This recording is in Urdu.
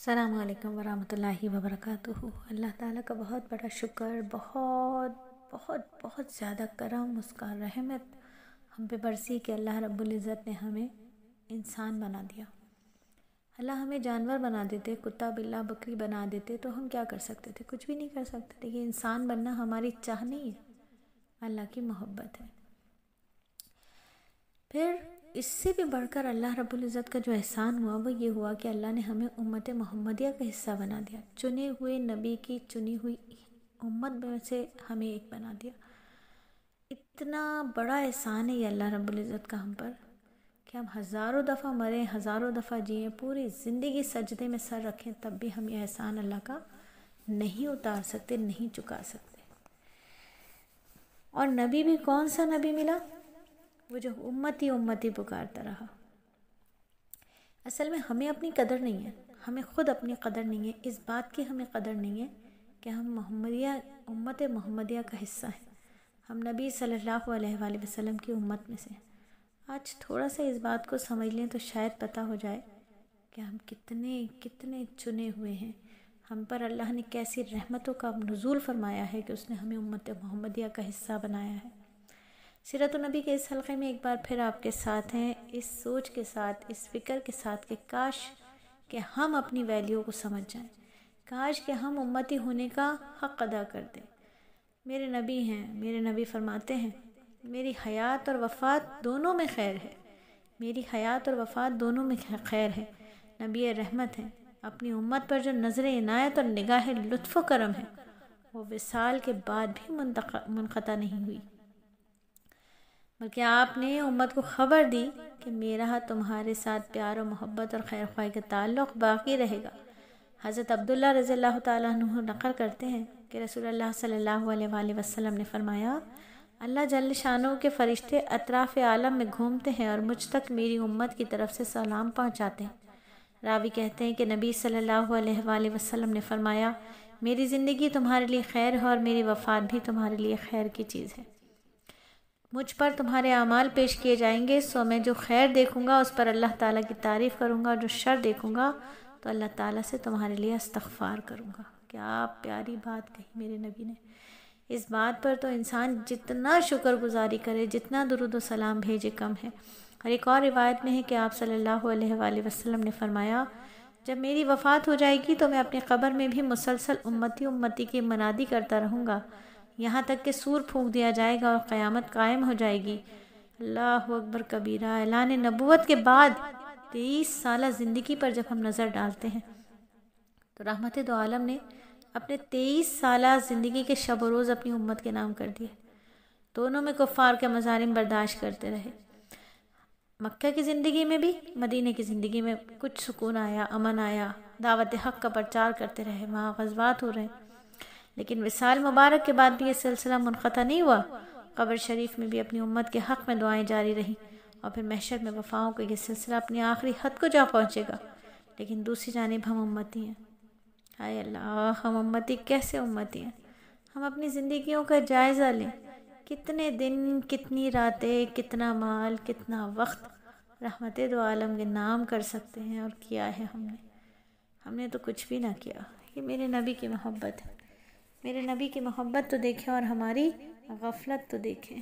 السلام علیکم ورحمۃ اللہ وبرکاتہ۔ اللہ تعالیٰ کا بہت بڑا شکر، بہت بہت بہت زیادہ کرم، اس کا رحمت ہم پہ برسی کہ اللہ رب العزت نے ہمیں انسان بنا دیا۔ اللہ ہمیں جانور بنا دیتے، کتا بلا بکری بنا دیتے تو ہم کیا کر سکتے تھے؟ کچھ بھی نہیں کر سکتے تھے۔ یہ انسان بننا ہماری چاہ نہیں ہے، اللہ کی محبت ہے۔ پھر اس سے بھی بڑھ کر اللہ رب العزت کا جو احسان ہوا وہ یہ ہوا کہ اللہ نے ہمیں امت محمدیہ کا حصہ بنا دیا، چنے ہوئے نبی کی چنی ہوئی امت میں سے ہمیں ایک بنا دیا۔ اتنا بڑا احسان ہے یہ اللہ رب العزت کا ہم پر کہ ہم ہزاروں دفعہ مریں، ہزاروں دفعہ جئیں، پوری زندگی سجدے میں سر رکھیں، تب بھی ہم یہ احسان اللہ کا نہیں اتار سکتے، نہیں چکا سکتے۔ اور نبی بھی کون سا نبی ملا؟ وہ جو امتی امتی پکارتا رہا۔ اصل میں ہمیں اپنی قدر نہیں ہے، ہمیں خود اپنی قدر نہیں ہے، اس بات کی ہمیں قدر نہیں ہے کہ ہم محمدیہ امت محمدیہ کا حصہ ہیں، ہم نبی صلی اللہ علیہ وآلہ وسلم کی امت میں سے ہیں۔ آج تھوڑا سا اس بات کو سمجھ لیں تو شاید پتہ ہو جائے کہ ہم کتنے کتنے چنے ہوئے ہیں، ہم پر اللہ نے کیسی رحمتوں کا نزول فرمایا ہے کہ اس نے ہمیں امت محمدیہ کا حصہ بنایا ہے۔ سیرت النبی کے اس حلقے میں ایک بار پھر آپ کے ساتھ ہیں، اس سوچ کے ساتھ، اس فکر کے ساتھ کہ کاش کہ ہم اپنی ویلیو کو سمجھ جائیں، کاش کہ ہم امتی ہونے کا حق ادا کر دیں۔ میرے نبی ہیں، میرے نبی فرماتے ہیں میری حیات اور وفات دونوں میں خیر ہے، میری حیات اور وفات دونوں میں خیر ہے۔ نبی رحمت ہیں، اپنی امت پر جو نظر عنایت اور نگاہ لطف و کرم ہے وہ وصال کے بعد بھی منقطع نہیں ہوئی، بلکہ آپ نے امت کو خبر دی کہ میرا تمہارے ساتھ پیار و محبت اور خیر خواہی کا تعلق باقی رہے گا۔ حضرت عبداللہ رضی اللہ تعالیٰ عنہ نقل کرتے ہیں کہ رسول اللہ صلی اللہ علیہ وآلہ وسلم نے فرمایا، اللہ جل شانہ کے فرشتے اطراف عالم میں گھومتے ہیں اور مجھ تک میری امت کی طرف سے سلام پہنچاتے ہیں۔ راوی کہتے ہیں کہ نبی صلی اللہ علیہ وآلہ وسلم نے فرمایا، میری زندگی تمہارے لیے خیر ہے اور میری وفات بھی تمہارے لیے خیر کی چیز ہے۔ مجھ پر تمہارے اعمال پیش کیے جائیں گے، سو میں جو خیر دیکھوں گا اس پر اللہ تعالیٰ کی تعریف کروں گا، اور جو شر دیکھوں گا تو اللہ تعالیٰ سے تمہارے لیے استغفار کروں گا۔ کیا پیاری بات کہی میرے نبی نے۔ اس بات پر تو انسان جتنا شکر گزاری کرے، جتنا درود و سلام بھیجے کم ہے۔ اور ایک اور روایت میں ہے کہ آپ صلی اللہ علیہ وآلہ وسلم نے فرمایا، جب میری وفات ہو جائے گی تو میں اپنی قبر میں بھی مسلسل امتی امتی کی منادی کرتا رہوں گا، یہاں تک کہ سور پھونک دیا جائے گا اور قیامت قائم ہو جائے گی۔ اللہ اکبر کبیرہ۔ اعلان نبوت کے بعد 23 سالہ زندگی پر جب ہم نظر ڈالتے ہیں تو رحمت دو عالم نے اپنے 23 سالہ زندگی کے شب و روز اپنی امت کے نام کر دیے۔ دونوں میں کفار کے مظالم برداشت کرتے رہے۔ مکہ کی زندگی میں بھی، مدینہ کی زندگی میں کچھ سکون آیا، امن آیا، دعوت حق کا پرچار کرتے رہے، وہاں غزوات ہو رہے، لیکن وصال مبارک کے بعد بھی یہ سلسلہ منقطع نہیں ہوا۔ قبر شریف میں بھی اپنی امت کے حق میں دعائیں جاری رہیں، اور پھر محشر میں وفاؤں کا یہ سلسلہ اپنی آخری حد کو جا پہنچے گا، لیکن دوسری جانب ہم امتی ہیں۔ ہائے اللہ، ہم امتی کیسے امتی ہیں؟ ہم اپنی زندگیوں کا جائزہ لیں، کتنے دن، کتنی راتیں، کتنا مال، کتنا وقت رحمت دو عالم کے نام کر سکتے ہیں، اور کیا ہے ہم نے تو کچھ بھی نہ کیا۔ یہ میرے نبی کی محبت ہے، میرے نبی کی محبت تو دیکھیں اور ہماری غفلت تو دیکھیں۔